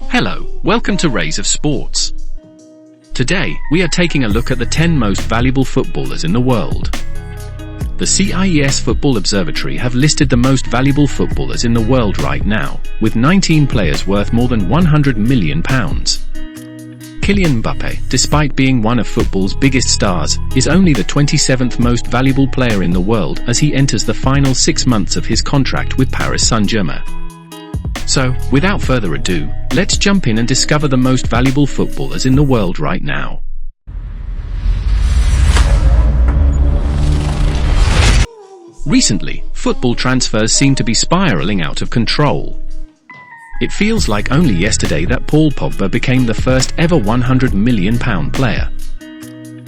Hello, welcome to Rays of Sports. Today, we are taking a look at the 10 most valuable footballers in the world. The CIES Football Observatory have listed the most valuable footballers in the world right now, with 19 players worth more than £100 million. Kylian Mbappe, despite being one of football's biggest stars, is only the 27th most valuable player in the world as he enters the final 6 months of his contract with Paris Saint-Germain. So, without further ado, let's jump in and discover the most valuable footballers in the world right now. Recently, football transfers seem to be spiraling out of control. It feels like only yesterday that Paul Pogba became the first ever £100 million player.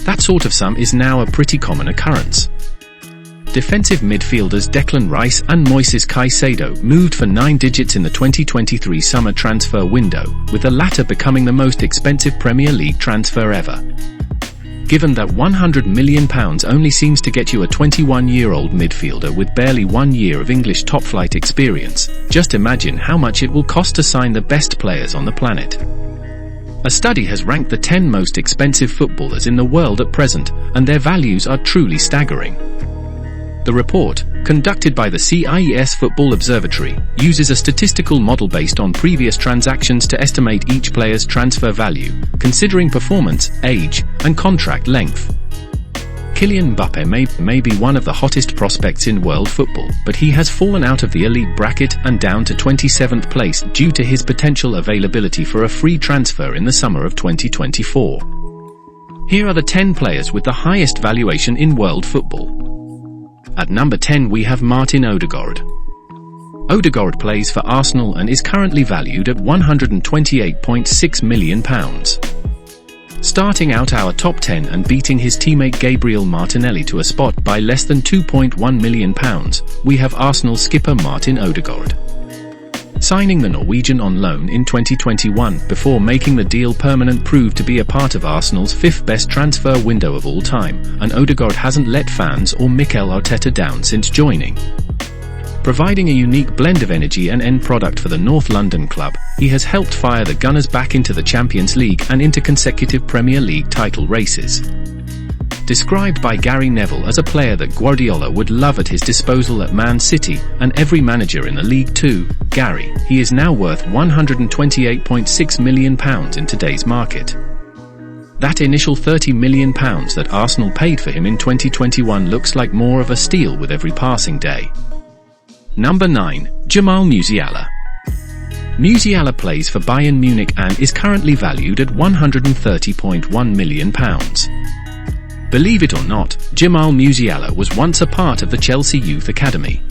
That sort of sum is now a pretty common occurrence. Defensive midfielders Declan Rice and Moises Caicedo moved for 9 digits in the 2023 summer transfer window, with the latter becoming the most expensive Premier League transfer ever. Given that £100 million only seems to get you a 21-year-old midfielder with barely 1 year of English top-flight experience, just imagine how much it will cost to sign the best players on the planet. A study has ranked the 10 most expensive footballers in the world at present, and their values are truly staggering. The report, conducted by the CIES Football Observatory, uses a statistical model based on previous transactions to estimate each player's transfer value, considering performance, age, and contract length. Kylian Mbappe may be one of the hottest prospects in world football, but he has fallen out of the elite bracket and down to 27th place due to his potential availability for a free transfer in the summer of 2024. Here are the 10 players with the highest valuation in world football. At number 10 we have Martin Odegaard. Odegaard plays for Arsenal and is currently valued at £128.6 million. Starting out our top 10 and beating his teammate Gabriel Martinelli to a spot by less than £2.1 million, we have Arsenal skipper Martin Odegaard. Signing the Norwegian on loan in 2021 before making the deal permanent proved to be a part of Arsenal's 5th best transfer window of all time, and Odegaard hasn't let fans or Mikel Arteta down since joining. Providing a unique blend of energy and end product for the North London club, he has helped fire the Gunners back into the Champions League and into consecutive Premier League title races. Described by Gary Neville as a player that Guardiola would love at his disposal at Man City and every manager in the league too, he is now worth £128.6 million in today's market. That initial £30 million that Arsenal paid for him in 2021 looks like more of a steal with every passing day. Number 9, Jamal Musiala. Musiala plays for Bayern Munich and is currently valued at £130.1 million. Believe it or not, Jamal Musiala was once a part of the Chelsea Youth Academy.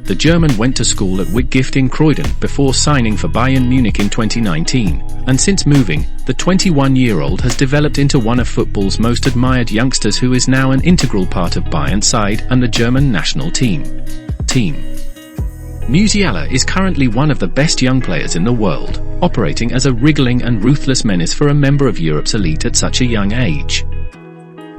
The German went to school at Whitgift in Croydon before signing for Bayern Munich in 2019, and since moving, the 21-year-old has developed into one of football's most admired youngsters who is now an integral part of Bayern's side and the German national team. Musiala is currently one of the best young players in the world, operating as a wriggling and ruthless menace for a member of Europe's elite at such a young age.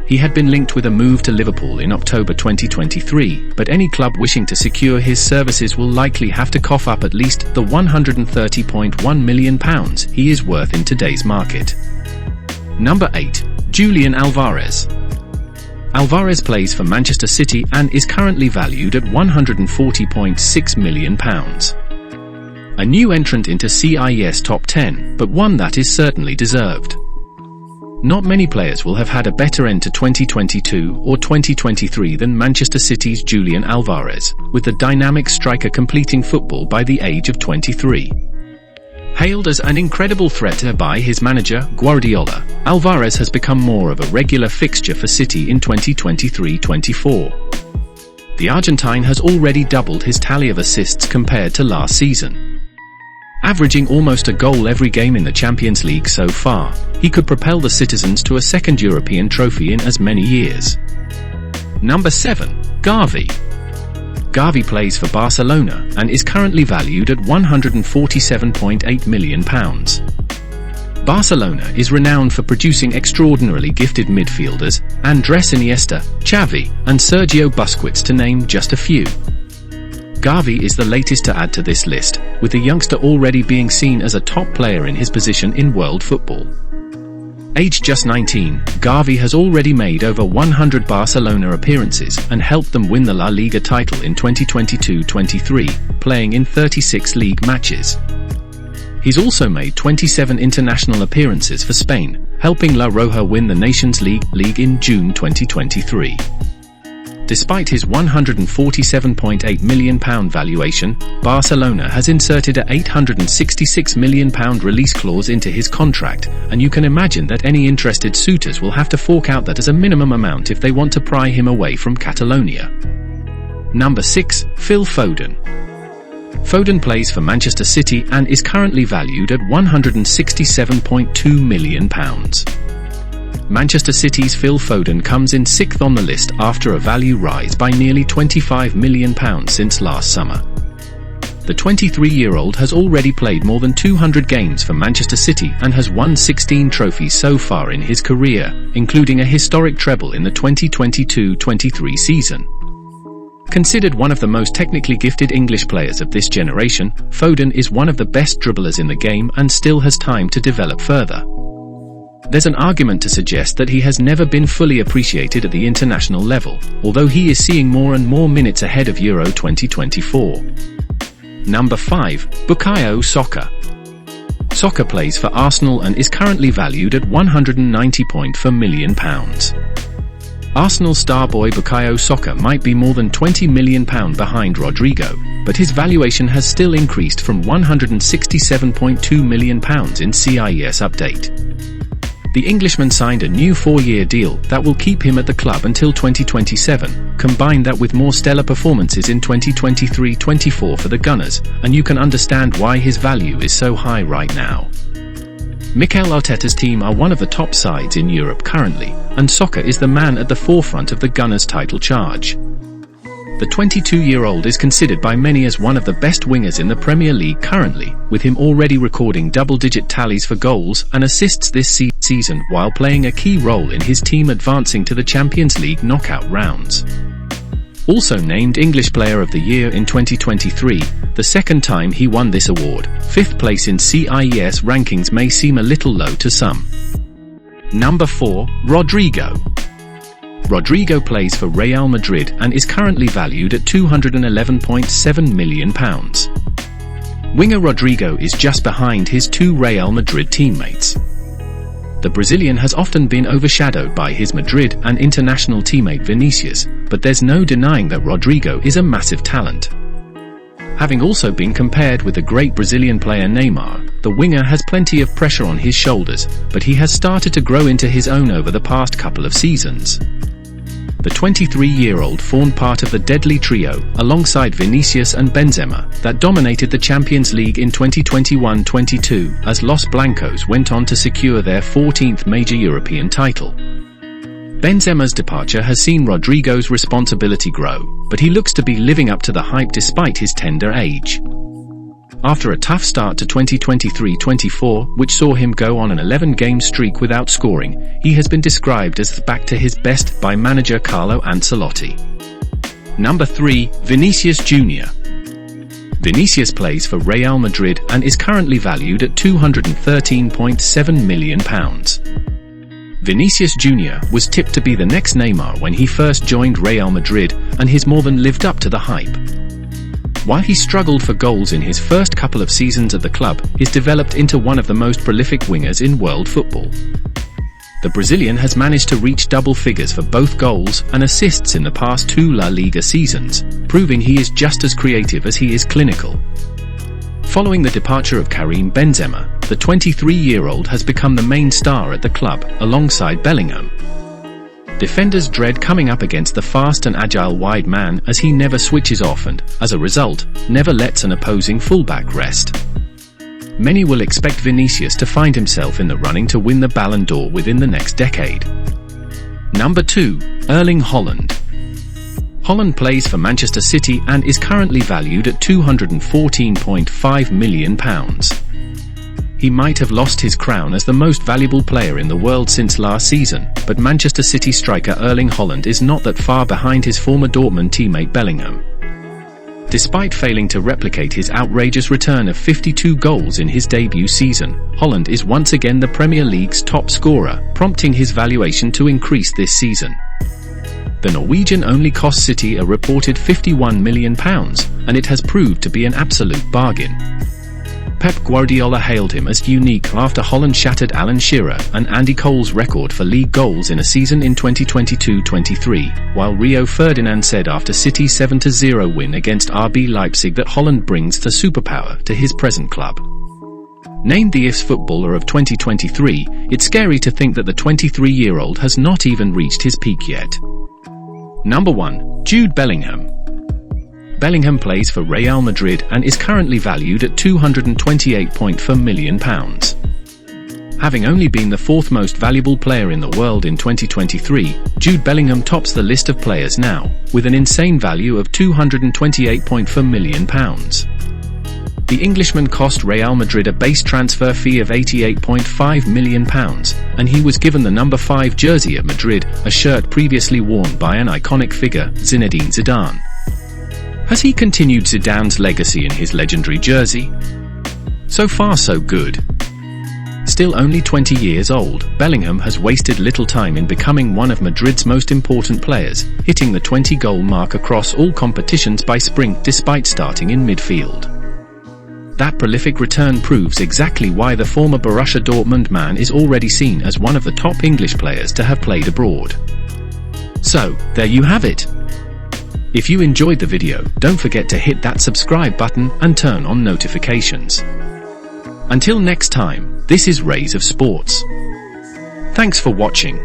He had been linked with a move to Liverpool in October 2023, but any club wishing to secure his services will likely have to cough up at least the £130.1 million he is worth in today's market. Number 8, Julian Alvarez. Alvarez plays for Manchester City and is currently valued at £140.6 million. A new entrant into CIES top 10, but one that is certainly deserved. Not many players will have had a better end to 2022 or 2023 than Manchester City's Julian Alvarez, with the dynamic striker completing football by the age of 23. Hailed as an incredible threat by his manager, Guardiola, Alvarez has become more of a regular fixture for City in 2023-24. The Argentine has already doubled his tally of assists compared to last season. Averaging almost a goal every game in the Champions League so far, he could propel the citizens to a second European trophy in as many years. Number 7, Gavi. Gavi plays for Barcelona and is currently valued at £147.8 million. Barcelona is renowned for producing extraordinarily gifted midfielders, Andrés Iniesta, Xavi, and Sergio Busquets to name just a few. Gavi is the latest to add to this list, with the youngster already being seen as a top player in his position in world football. Aged just 19, Gavi has already made over 100 Barcelona appearances and helped them win the La Liga title in 2022-23, playing in 36 league matches. He's also made 27 international appearances for Spain, helping La Roja win the Nations League in June 2023. Despite his £147.8 million valuation, Barcelona has inserted a £866 million release clause into his contract, and you can imagine that any interested suitors will have to fork out that as a minimum amount if they want to pry him away from Catalonia. Number 6. Phil Foden. Foden plays for Manchester City and is currently valued at £167.2 million. Manchester City's Phil Foden comes in 6th on the list after a value rise by nearly £25 million since last summer. The 23-year-old has already played more than 200 games for Manchester City and has won 16 trophies so far in his career, including a historic treble in the 2022-23 season. Considered one of the most technically gifted English players of this generation, Foden is one of the best dribblers in the game and still has time to develop further. There's an argument to suggest that he has never been fully appreciated at the international level, although he is seeing more and more minutes ahead of Euro 2024. Number 5. Bukayo Saka. Saka plays for Arsenal and is currently valued at £190.4 million. Arsenal star boy Bukayo Saka might be more than £20 million behind Rodrigo, but his valuation has still increased from £167.2 million in CIS update. The Englishman signed a new 4-year deal that will keep him at the club until 2027. Combine that with more stellar performances in 2023-24 for the Gunners, and you can understand why his value is so high right now. Mikel Arteta's team are one of the top sides in Europe currently, and Saka is the man at the forefront of the Gunners' title charge. The 22-year-old is considered by many as one of the best wingers in the Premier League currently, with him already recording double-digit tallies for goals and assists this season while playing a key role in his team advancing to the Champions League knockout rounds. Also named English Player of the Year in 2023, the second time he won this award, 5th place in CIS rankings may seem a little low to some. Number 4. Rodrigo. Rodrigo plays for Real Madrid and is currently valued at £211.7 million. Winger Rodrigo is just behind his 2 Real Madrid teammates. The Brazilian has often been overshadowed by his Madrid and international teammate Vinicius, but there's no denying that Rodrigo is a massive talent. Having also been compared with the great Brazilian player Neymar, the winger has plenty of pressure on his shoulders, but he has started to grow into his own over the past couple of seasons. The 23-year-old formed part of the deadly trio, alongside Vinicius and Benzema, that dominated the Champions League in 2021-22 as Los Blancos went on to secure their 14th major European title. Benzema's departure has seen Rodrigo's responsibility grow, but he looks to be living up to the hype despite his tender age. After a tough start to 2023-24, which saw him go on an 11-game streak without scoring, he has been described as back to his best by manager Carlo Ancelotti. Number 3. Vinicius Jr. Vinicius plays for Real Madrid and is currently valued at £213.7 million. Vinicius Jr. was tipped to be the next Neymar when he first joined Real Madrid, and he's more than lived up to the hype. While he struggled for goals in his first couple of seasons at the club, he's developed into one of the most prolific wingers in world football. The Brazilian has managed to reach double figures for both goals and assists in the past 2 La Liga seasons, proving he is just as creative as he is clinical. Following the departure of Karim Benzema, the 23-year-old has become the main star at the club, alongside Bellingham. Defenders dread coming up against the fast and agile wide man as he never switches off and, as a result, never lets an opposing fullback rest. Many will expect Vinicius to find himself in the running to win the Ballon d'Or within the next decade. Number 2. Erling Holland. Holland plays for Manchester City and is currently valued at £214.5 million. He might have lost his crown as the most valuable player in the world since last season, but Manchester City striker Erling Holland is not that far behind his former Dortmund teammate Bellingham. Despite failing to replicate his outrageous return of 52 goals in his debut season, Holland is once again the Premier League's top scorer, prompting his valuation to increase this season. The Norwegian only cost City a reported £51 million, and it has proved to be an absolute bargain. Pep Guardiola hailed him as unique after Holland shattered Alan Shearer and Andy Cole's record for league goals in a season in 2022-23, while Rio Ferdinand said after City's 7-0 win against RB Leipzig that Holland brings the superpower to his present club. Named the IF's Footballer of 2023, it's scary to think that the 23-year-old has not even reached his peak yet. Number 1. Jude Bellingham. Bellingham plays for Real Madrid and is currently valued at £228.4 million. Having only been the fourth most valuable player in the world in 2023, Jude Bellingham tops the list of players now, with an insane value of £228.4 million. The Englishman cost Real Madrid a base transfer fee of £88.5 million, and he was given the number 5 jersey at Madrid, a shirt previously worn by an iconic figure, Zinedine Zidane. Has he continued Zidane's legacy in his legendary jersey? So far so good. Still only 20 years old, Bellingham has wasted little time in becoming one of Madrid's most important players, hitting the 20-goal mark across all competitions by spring despite starting in midfield. That prolific return proves exactly why the former Borussia Dortmund man is already seen as one of the top English players to have played abroad. So, there you have it. If you enjoyed the video, don't forget to hit that subscribe button and turn on notifications. Until next time, this is Rays of Sports. Thanks for watching.